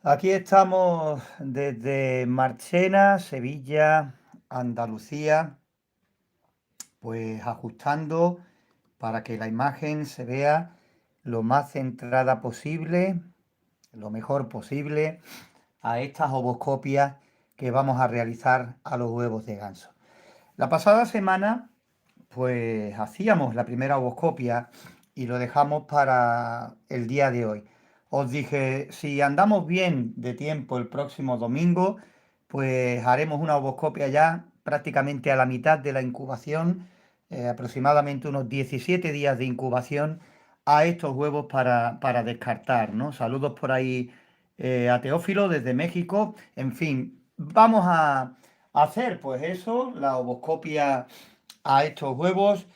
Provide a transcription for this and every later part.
Aquí estamos desde Marchena, Sevilla, Andalucía, pues ajustando para que la imagen se vea lo más centrada posible, lo mejor posible a estas ovoscopias que vamos a realizar a los huevos de ganso. La pasada semana, pues hacíamos la primera ovoscopia y lo dejamos para el día de hoy. Os dije, si andamos bien de tiempo el próximo domingo, pues haremos una ovoscopia ya prácticamente a la mitad de la incubación, aproximadamente unos 17 días de incubación a estos huevos para descartar, ¿no? Saludos por ahí a Teófilo desde México. En fin, vamos a hacer pues eso, la ovoscopia a estos huevos.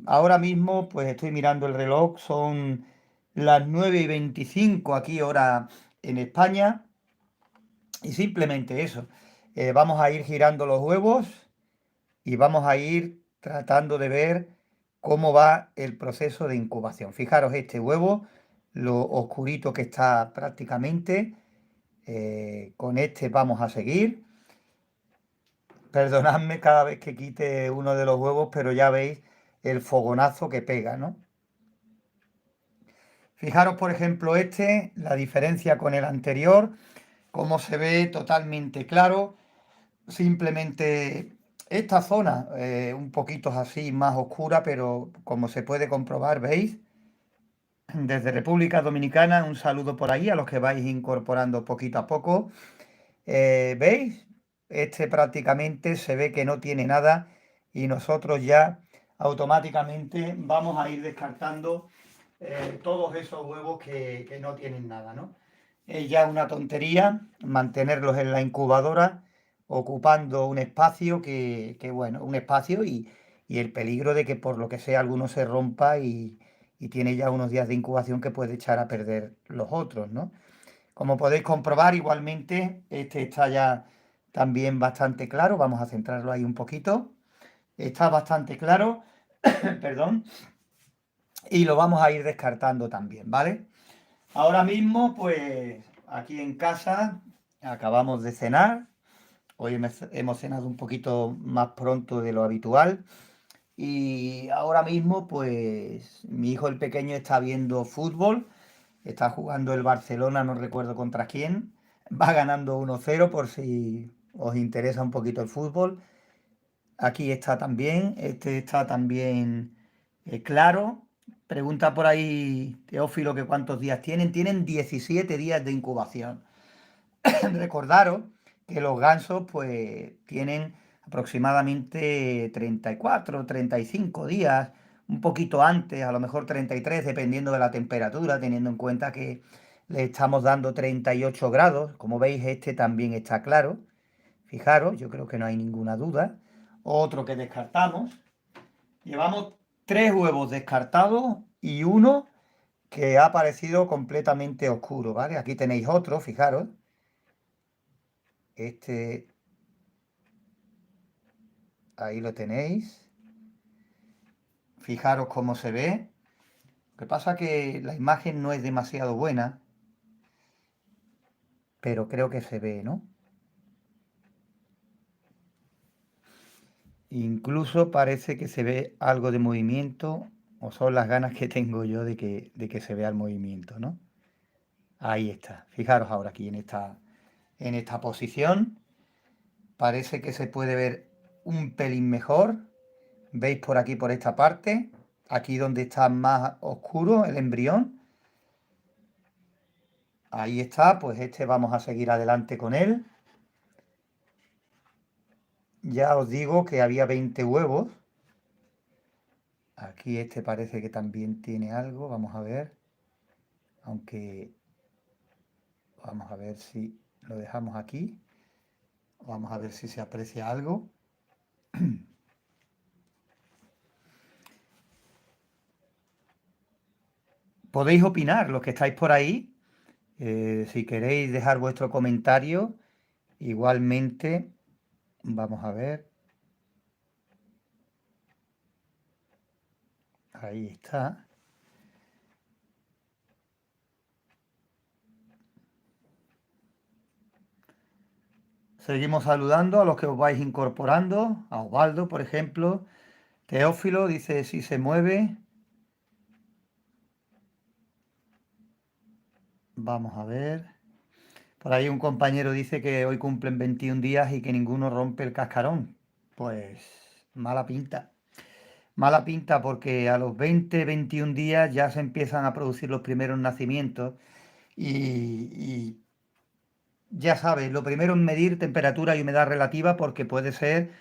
Ahora mismo pues estoy mirando el reloj, son las 9:25 aquí hora en España y simplemente eso. Vamos a ir girando los huevos y vamos a ir tratando de ver cómo va el proceso de incubación. Fijaros este huevo, lo oscurito que está prácticamente. Con este vamos a seguir. Perdonadme cada vez que quite uno de los huevos, pero ya veis el fogonazo que pega, ¿no? Fijaros, por ejemplo, este, la diferencia con el anterior, cómo se ve totalmente claro. Simplemente esta zona, un poquito así más oscura, pero como se puede comprobar, ¿veis? Desde República Dominicana, un saludo por ahí a los que vais incorporando poquito a poco. ¿Veis? Este prácticamente se ve que no tiene nada y nosotros ya automáticamente vamos a ir descartando todos esos huevos que no tienen nada, ¿no? Es ya una tontería mantenerlos en la incubadora ocupando un espacio bueno, un espacio y el peligro de que por lo que sea alguno se rompa y tiene ya unos días de incubación que puede echar a perder los otros, ¿no? Como podéis comprobar, igualmente, este está ya también bastante claro. Vamos a centrarlo ahí un poquito. Está bastante claro, perdón, y lo vamos a ir descartando también, ¿vale? Ahora mismo, pues, aquí en casa acabamos de cenar. Hoy hemos cenado un poquito más pronto de lo habitual. Y ahora mismo, pues, mi hijo el pequeño está viendo fútbol. Está jugando el Barcelona, no recuerdo contra quién. Va ganando 1-0 por si os interesa un poquito el fútbol. Aquí está también, este está también claro. Pregunta por ahí Teófilo que cuántos días tienen. Tienen 17 días de incubación. Recordaros que los gansos pues tienen aproximadamente 34, 35 días, un poquito antes, a lo mejor 33, dependiendo de la temperatura, teniendo en cuenta que le estamos dando 38 grados. Como veis, este también está claro. Fijaros, yo creo que no hay ninguna duda. Otro que descartamos. Llevamos 3 huevos descartados y uno que ha aparecido completamente oscuro, ¿vale? Aquí tenéis otro, fijaros. Este, ahí lo tenéis. Fijaros cómo se ve. Lo que pasa es que la imagen no es demasiado buena, pero creo que se ve, ¿no? Incluso parece que se ve algo de movimiento, o son las ganas que tengo yo de que se vea el movimiento, ¿no? Ahí está. Fijaros ahora aquí en esta posición. Parece que se puede ver un pelín mejor. ¿Veis por aquí, por esta parte? Aquí donde está más oscuro el embrión. Ahí está, pues este vamos a seguir adelante con él. Ya os digo que había 20 huevos. Aquí este parece que también tiene algo. Vamos a ver. Aunque vamos a ver si lo dejamos aquí. Vamos a ver si se aprecia algo. Podéis opinar, los que estáis por ahí. Si queréis dejar vuestro comentario, igualmente, vamos a ver. Ahí está. Seguimos saludando a los que os vais incorporando. A Osvaldo, por ejemplo. Teófilo dice si se mueve. Vamos a ver. Por ahí un compañero dice que hoy cumplen 21 días y que ninguno rompe el cascarón. Pues mala pinta. Mala pinta porque a los 20, 21 días ya se empiezan a producir los primeros nacimientos y ya sabes, lo primero es medir temperatura y humedad relativa porque puede ser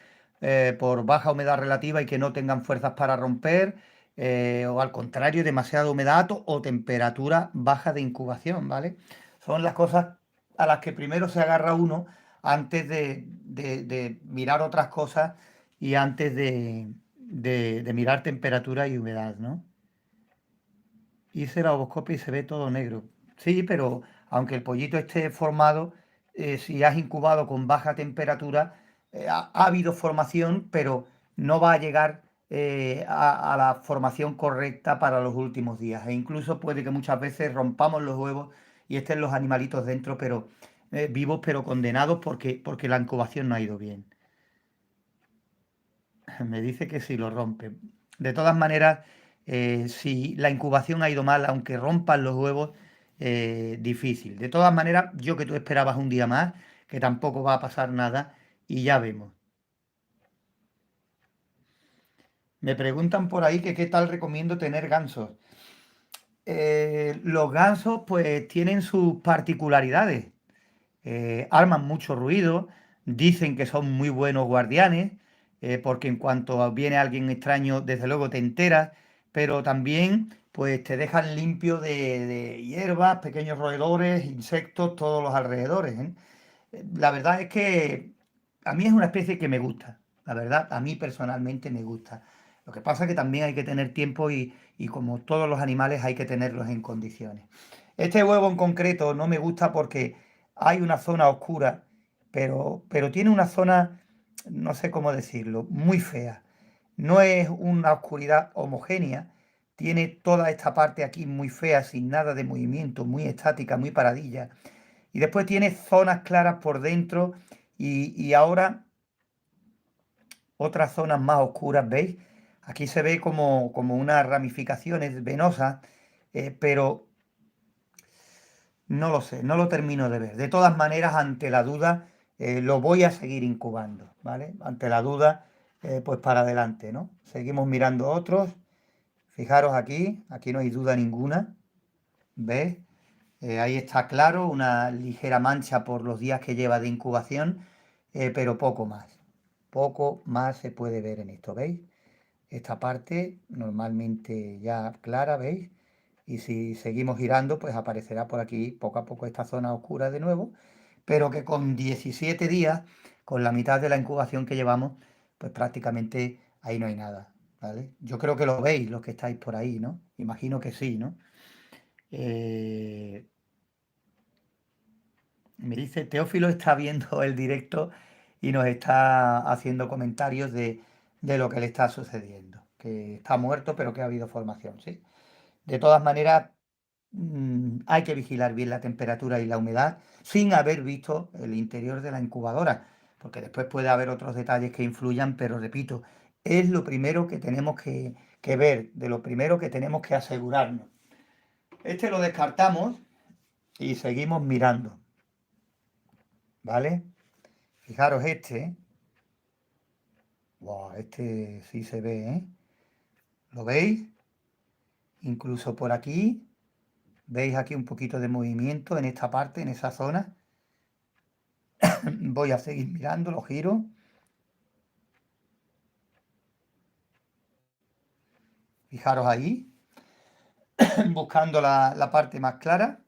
por baja humedad relativa y que no tengan fuerzas para romper, o al contrario, demasiada humedad o temperatura baja de incubación, ¿vale? Son las cosas a las que primero se agarra uno antes de mirar otras cosas y antes de mirar temperatura y humedad, ¿no? Hice la ovoscopia y se ve todo negro. Sí, pero aunque el pollito esté formado, si has incubado con baja temperatura, ha habido formación, pero no va a llegar a la formación correcta para los últimos días. E incluso puede que muchas veces rompamos los huevos y estén los animalitos dentro, pero vivos, pero condenados porque la incubación no ha ido bien. Me dice que si lo rompe. De todas maneras, si la incubación ha ido mal, aunque rompan los huevos, difícil. De todas maneras, yo que tú esperabas un día más, que tampoco va a pasar nada, y ya vemos. Me preguntan por ahí que qué tal recomiendo tener gansos. Los gansos pues tienen sus particularidades. Arman mucho ruido, dicen que son muy buenos guardianes, porque en cuanto viene alguien extraño, desde luego te enteras, pero también pues te dejan limpio de hierbas, pequeños roedores, insectos, todos los alrededores, ¿eh? La verdad es que a mí es una especie que me gusta, la verdad, a mí personalmente me gusta. Lo que pasa es que también hay que tener tiempo y como todos los animales hay que tenerlos en condiciones. Este huevo en concreto no me gusta porque hay una zona oscura, pero tiene una zona, no sé cómo decirlo, muy fea. No es una oscuridad homogénea, tiene toda esta parte aquí muy fea, sin nada de movimiento, muy estática, muy paradilla. Y después tiene zonas claras por dentro y ahora otras zonas más oscuras, ¿veis? Aquí se ve como unas ramificaciones venosas, pero no lo sé, no lo termino de ver. De todas maneras, ante la duda, lo voy a seguir incubando, ¿vale? Ante la duda, pues para adelante, ¿no? Seguimos mirando otros. Fijaros aquí no hay duda ninguna, ¿ves? Ahí está claro, una ligera mancha por los días que lleva de incubación, pero poco más. Poco más se puede ver en esto, ¿veis? Esta parte normalmente ya clara, ¿veis? Y si seguimos girando, pues aparecerá por aquí poco a poco esta zona oscura de nuevo, pero que con 17 días, con la mitad de la incubación que llevamos, pues prácticamente ahí no hay nada, ¿vale? Yo creo que lo veis, los que estáis por ahí, ¿no? Imagino que sí, ¿no? Eh, Me dice, Teófilo está viendo el directo y nos está haciendo comentarios de lo que le está sucediendo, que está muerto, pero que ha habido formación, ¿sí? De todas maneras, hay que vigilar bien la temperatura y la humedad sin haber visto el interior de la incubadora, porque después puede haber otros detalles que influyan, pero repito, es lo primero que tenemos que ver, de lo primero que tenemos que asegurarnos. Este lo descartamos y seguimos mirando, ¿vale? Fijaros este, wow, este sí se ve, ¿eh? ¿Lo veis? Incluso por aquí, ¿veis aquí un poquito de movimiento en esta parte, en esa zona? Voy a seguir mirando, lo giro. Fijaros ahí, buscando la parte más clara.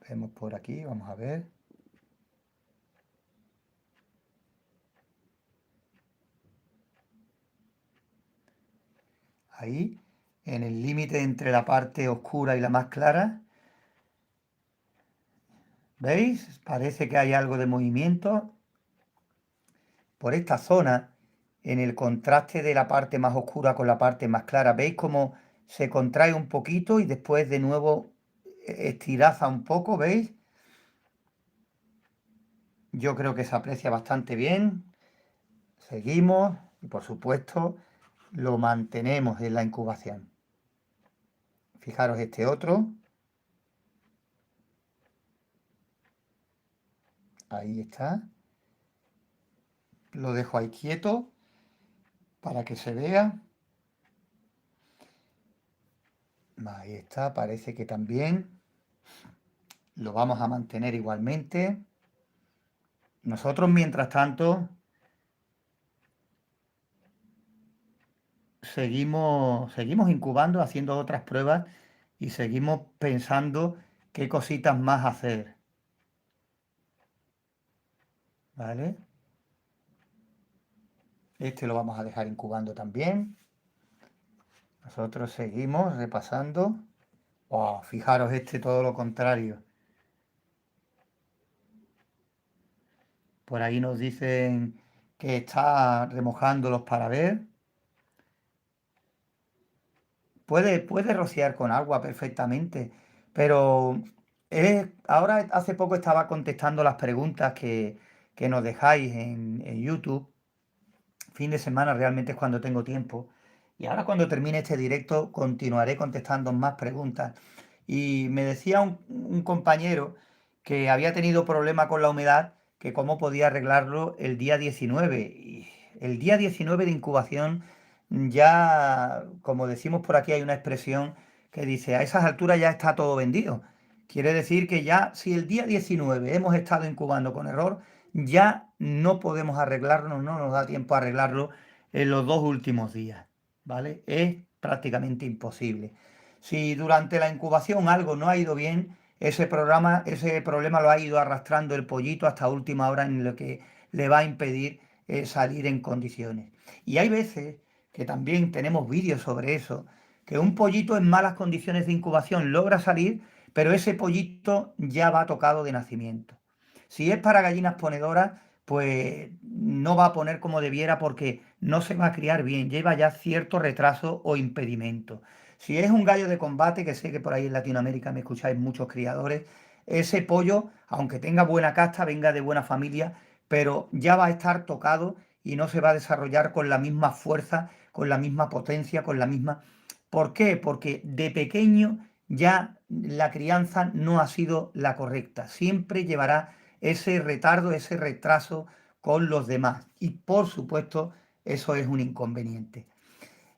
Vemos por aquí, vamos a ver. Ahí, en el límite entre la parte oscura y la más clara. ¿Veis? Parece que hay algo de movimiento por esta zona. en el contraste de la parte más oscura con la parte más clara. ¿Veis cómo se contrae un poquito y después de nuevo estiraza un poco? ¿Veis? Yo creo que se aprecia bastante bien. Seguimos y por supuesto lo mantenemos en la incubación. Fijaros este otro. Ahí está. Lo dejo ahí quieto para que se vea. Ahí está, parece que también lo vamos a mantener igualmente. Nosotros, mientras tanto, seguimos incubando, haciendo otras pruebas y seguimos pensando qué cositas más hacer. ¿Vale? Este lo vamos a dejar incubando también. Nosotros seguimos repasando. Oh, fijaros este todo lo contrario. Por ahí nos dicen que está remojándolos para ver. Puede rociar con agua perfectamente, pero ahora hace poco estaba contestando las preguntas que nos dejáis en YouTube. Fin de semana realmente es cuando tengo tiempo. Y ahora cuando termine este directo continuaré contestando más preguntas. Y me decía un compañero que había tenido problema con la humedad, que cómo podía arreglarlo el día 19. Y el día 19 de incubación ya, como decimos por aquí, hay una expresión que dice, a esas alturas ya está todo vendido. Quiere decir que ya, si el día 19 hemos estado incubando con error, ya no podemos arreglarlo, no nos da tiempo a arreglarlo en los 2 últimos días, ¿vale? Es prácticamente imposible. Si durante la incubación algo no ha ido bien, ese problema lo ha ido arrastrando el pollito hasta última hora en lo que le va a impedir salir en condiciones. Y hay veces que también tenemos vídeos sobre eso, que un pollito en malas condiciones de incubación logra salir, pero ese pollito ya va tocado de nacimiento. Si es para gallinas ponedoras, pues no va a poner como debiera porque no se va a criar bien, lleva ya cierto retraso o impedimento. Si es un gallo de combate, que sé que por ahí en Latinoamérica me escucháis muchos criadores, ese pollo, aunque tenga buena casta, venga de buena familia, pero ya va a estar tocado y no se va a desarrollar con la misma fuerza, con la misma potencia, con la misma... ¿Por qué? Porque de pequeño ya la crianza no ha sido la correcta. Siempre llevará ese retardo, ese retraso con los demás. Y por supuesto, eso es un inconveniente.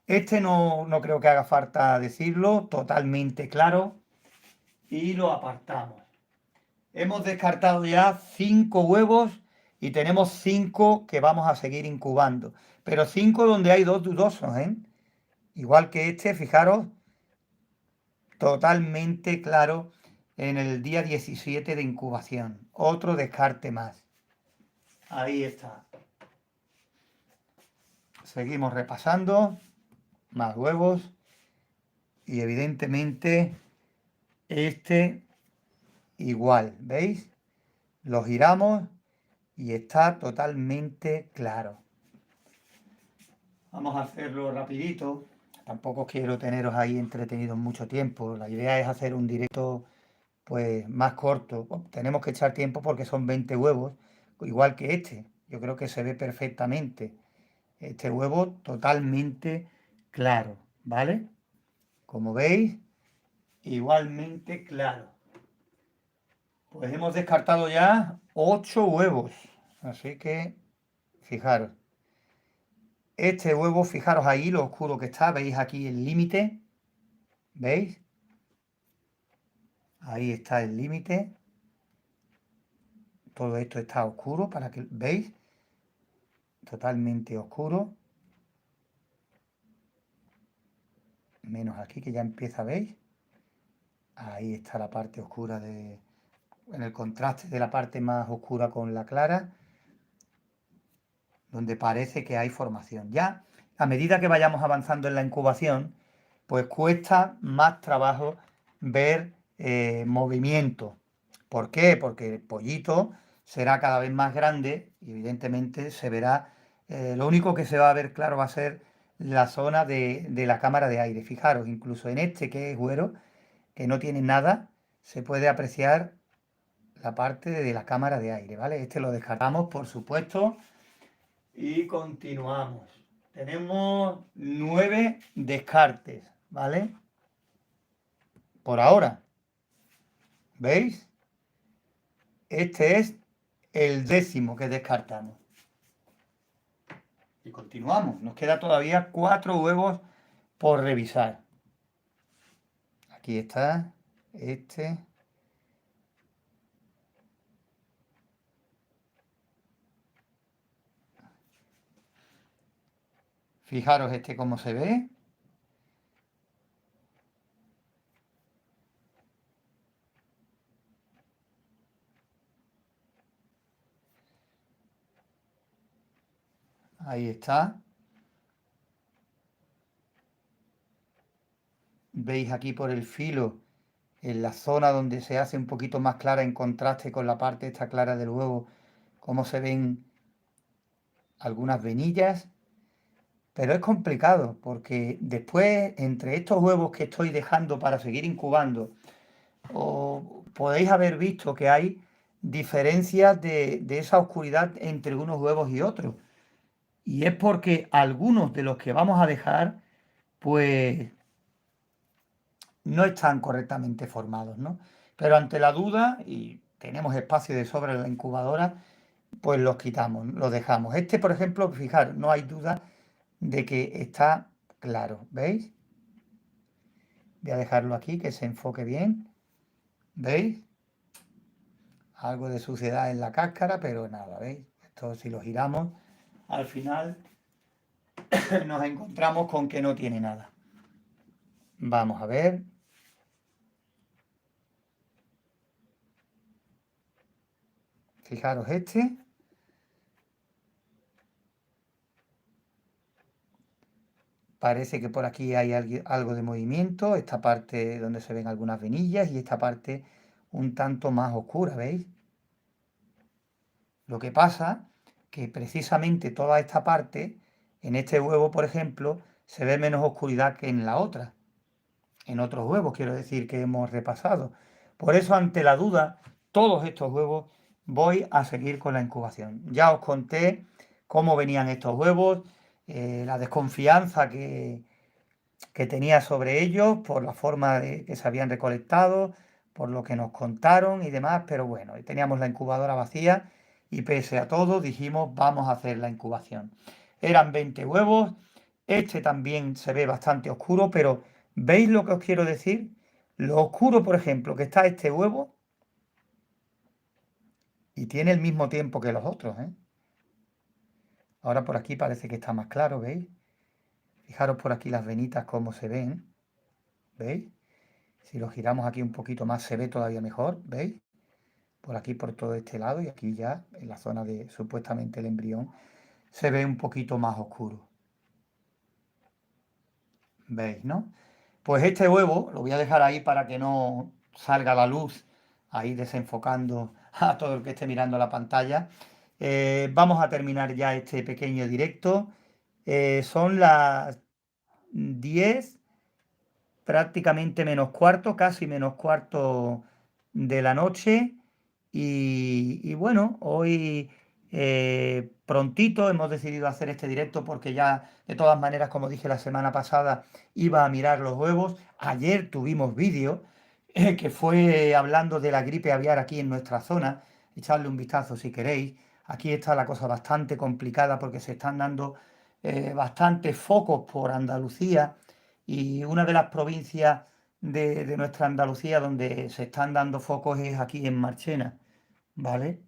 Este no creo que haga falta decirlo, totalmente claro. Y lo apartamos. Hemos descartado ya 5 huevos y tenemos 5 que vamos a seguir incubando. Pero 5 donde hay 2 dudosos, ¿eh? Igual que este, fijaros, totalmente claro en el día 17 de incubación. Otro descarte más. Ahí está. Seguimos repasando. Más huevos. Y evidentemente este igual. ¿Veis? Lo giramos y está totalmente claro. Vamos a hacerlo rapidito. Tampoco quiero teneros ahí entretenidos mucho tiempo. La idea es hacer un directo pues más corto. Bueno, tenemos que echar tiempo porque son 20 huevos, igual que este. Yo creo que se ve perfectamente. Este huevo totalmente claro, ¿vale? Como veis, igualmente claro. Pues hemos descartado ya 8 huevos. Así que, fijaros. Este huevo, fijaros ahí lo oscuro que está. ¿Veis aquí el límite? ¿Veis? Ahí está el límite. Todo esto está oscuro para que veis. Totalmente oscuro. Menos aquí que ya empieza, ¿veis? Ahí está la parte oscura en el contraste de la parte más oscura con la clara, donde parece que hay formación. Ya, a medida que vayamos avanzando en la incubación, pues cuesta más trabajo ver movimiento. ¿Por qué? Porque el pollito será cada vez más grande y evidentemente se verá Lo único que se va a ver claro va a ser la zona de la cámara de aire. Fijaros, incluso en este que es güero, que no tiene nada, se puede apreciar la parte de la cámara de aire, ¿vale? Este lo descartamos, por supuesto, y continuamos. Tenemos 9 descartes, ¿vale? Por ahora, ¿veis? Este es el 10º que descartamos. Y continuamos. Nos queda todavía 4 huevos por revisar. Aquí está este. Fijaros este cómo se ve. Ahí está. Veis aquí por el filo, en la zona donde se hace un poquito más clara en contraste con la parte esta clara del huevo, cómo se ven algunas venillas. Pero es complicado porque después, entre estos huevos que estoy dejando para seguir incubando, podéis haber visto que hay diferencias de esa oscuridad entre unos huevos y otros. Y es porque algunos de los que vamos a dejar, pues no están correctamente formados, ¿no? Pero ante la duda, y tenemos espacio de sobra en la incubadora, pues los quitamos, los dejamos. Este, por ejemplo, fijaros, no hay duda de que está claro, ¿veis? Voy a dejarlo aquí, que se enfoque bien, ¿veis? Algo de suciedad en la cáscara, pero nada, ¿veis? Esto si lo giramos, al final nos encontramos con que no tiene nada. Vamos a ver. Fijaros este. Parece que por aquí hay algo de movimiento, esta parte donde se ven algunas venillas y esta parte un tanto más oscura, ¿veis? Lo que pasa que precisamente toda esta parte, en este huevo, por ejemplo, se ve menos oscuridad que en la otra. En otros huevos, quiero decir, que hemos repasado. Por eso, ante la duda, todos estos huevos voy a seguir con la incubación. Ya os conté cómo venían estos huevos, la desconfianza que tenía sobre ellos por la forma de que se habían recolectado, por lo que nos contaron y demás, pero bueno, teníamos la incubadora vacía y pese a todo dijimos vamos a hacer la incubación. Eran 20 huevos, este también se ve bastante oscuro, pero ¿veis lo que os quiero decir? Lo oscuro, por ejemplo, que está este huevo y tiene el mismo tiempo que los otros, ¿eh? Ahora por aquí parece que está más claro, ¿veis? Fijaros por aquí las venitas cómo se ven, ¿veis? Si lo giramos aquí un poquito más se ve todavía mejor, ¿veis? Por aquí, por todo este lado y aquí ya en la zona de supuestamente el embrión se ve un poquito más oscuro. ¿Veis, no? Pues este huevo lo voy a dejar ahí para que no salga la luz ahí desenfocando a todo el que esté mirando la pantalla. Vamos a terminar ya este pequeño directo. Son las 10 prácticamente menos cuarto, casi menos cuarto de la noche. Y bueno, hoy prontito hemos decidido hacer este directo porque ya, de todas maneras, como dije la semana pasada, iba a mirar los huevos. Ayer tuvimos vídeo que fue hablando de la gripe aviar aquí en nuestra zona. Echadle un vistazo si queréis. Aquí está la cosa bastante complicada porque se están dando bastantes focos por Andalucía y una de las provincias de nuestra Andalucía donde se están dando focos es aquí en Marchena, ¿vale?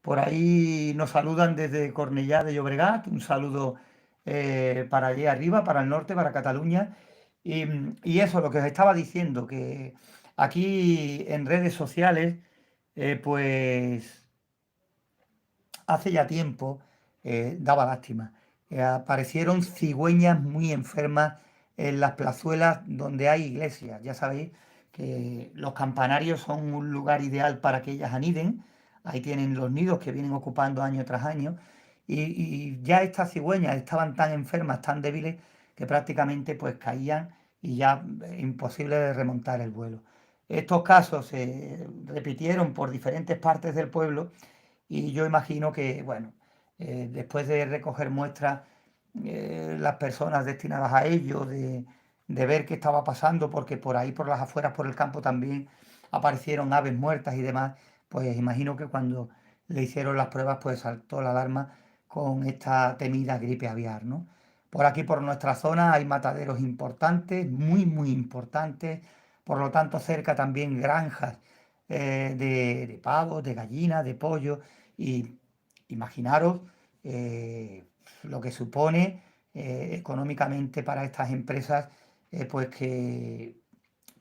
Por ahí nos saludan desde Cornellá de Llobregat, un saludo para allí arriba, para el norte, para Cataluña. Y eso, lo que os estaba diciendo, que aquí en redes sociales, pues hace ya tiempo daba lástima. Aparecieron cigüeñas muy enfermas en las plazuelas donde hay iglesias. Ya sabéis que los campanarios son un lugar ideal para que ellas aniden. Ahí tienen los nidos que vienen ocupando año tras año. y ya estas cigüeñas estaban tan enfermas, tan débiles, que prácticamente pues caían y ya imposible de remontar el vuelo. Estos casos se repitieron por diferentes partes del pueblo y yo imagino que, bueno, después de recoger muestras, las personas destinadas a ello, de ver qué estaba pasando, porque por ahí, por las afueras, por el campo también aparecieron aves muertas y demás, pues imagino que cuando le hicieron las pruebas, pues saltó la alarma con esta temida gripe aviar, ¿no? Por aquí, por nuestra zona, hay mataderos importantes, muy, muy importantes, por lo tanto, cerca también granjas de pavos, de gallinas, de pollo, y imaginaros lo que supone económicamente para estas empresas, pues que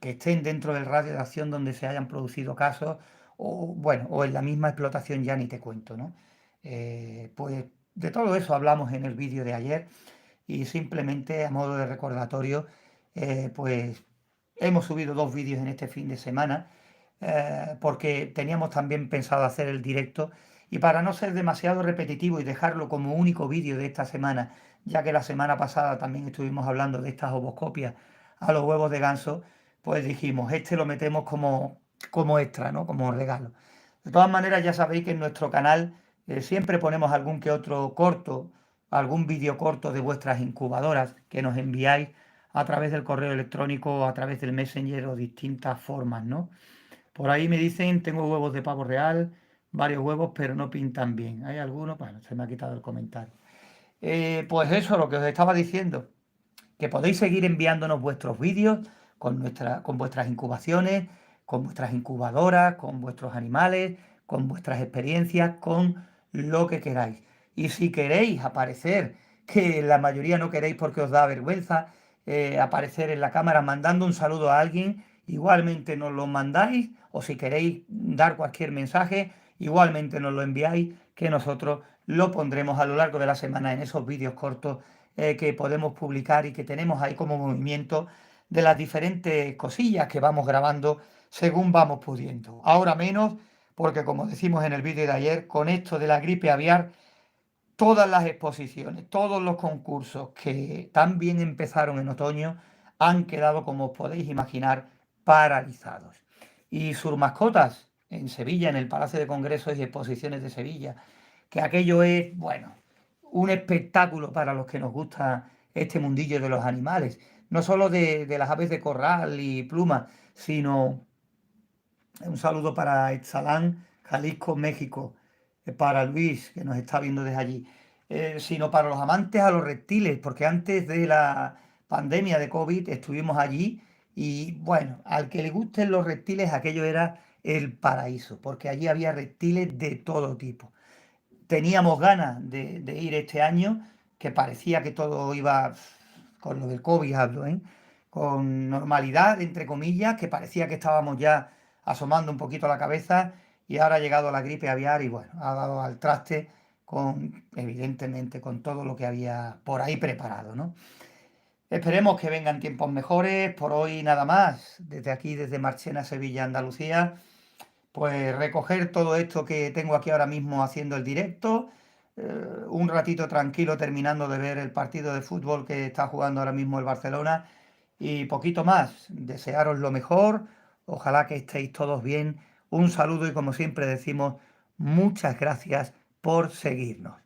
estén dentro del radio de acción donde se hayan producido casos, o bueno, o en la misma explotación ya ni te cuento, ¿no? Pues de todo eso hablamos en el vídeo de ayer y simplemente a modo de recordatorio, pues hemos subido dos vídeos en este fin de semana, porque teníamos también pensado hacer el directo y para no ser demasiado repetitivo y dejarlo como único vídeo de esta semana, ya que la semana pasada también estuvimos hablando de estas ovoscopias a los huevos de ganso, pues dijimos, este lo metemos como extra, ¿no? Como regalo. De todas maneras, ya sabéis que en nuestro canal siempre ponemos algún que otro corto, algún vídeo corto de vuestras incubadoras que nos enviáis a través del correo electrónico o a través del Messenger o distintas formas, ¿no? Por ahí me dicen, tengo huevos de pavo real, varios huevos, pero no pintan bien. ¿Hay algunos? Bueno, se me ha quitado el comentario. Pues eso, lo que os estaba diciendo, que podéis seguir enviándonos vuestros vídeos con vuestras incubaciones, con vuestras incubadoras, con vuestros animales, con vuestras experiencias, con lo que queráis. Y si queréis aparecer, que la mayoría no queréis porque os da vergüenza, aparecer en la cámara mandando un saludo a alguien, igualmente nos lo mandáis, o si queréis dar cualquier mensaje, igualmente nos lo enviáis, que nosotros lo pondremos a lo largo de la semana en esos vídeos cortos que podemos publicar y que tenemos ahí como movimiento de las diferentes cosillas que vamos grabando según vamos pudiendo. Ahora menos, porque como decimos en el vídeo de ayer, con esto de la gripe aviar, todas las exposiciones, todos los concursos que también empezaron en otoño han quedado, como os podéis imaginar, paralizados. Y sus mascotas en Sevilla, en el Palacio de Congresos y Exposiciones de Sevilla, que aquello es, bueno, un espectáculo para los que nos gusta este mundillo de los animales, no solo de las aves de corral y plumas, sino un saludo para Exalán, Jalisco, México, para Luis, que nos está viendo desde allí, sino para los amantes a los reptiles, porque antes de la pandemia de COVID estuvimos allí y bueno, al que le gusten los reptiles, aquello era el paraíso, porque allí había reptiles de todo tipo. Teníamos ganas de ir este año, que parecía que todo iba, con lo del COVID hablo, ¿eh? Con normalidad, entre comillas, que parecía que estábamos ya asomando un poquito la cabeza y ahora ha llegado la gripe aviar y bueno, ha dado al traste con, evidentemente, con todo lo que había por ahí preparado, ¿no? Esperemos que vengan tiempos mejores. Por hoy nada más. Desde aquí, desde Marchena, Sevilla, Andalucía, pues recoger todo esto que tengo aquí ahora mismo haciendo el directo, un ratito tranquilo terminando de ver el partido de fútbol que está jugando ahora mismo el Barcelona y poquito más. Desearos lo mejor, ojalá que estéis todos bien. Un saludo y como siempre decimos, muchas gracias por seguirnos.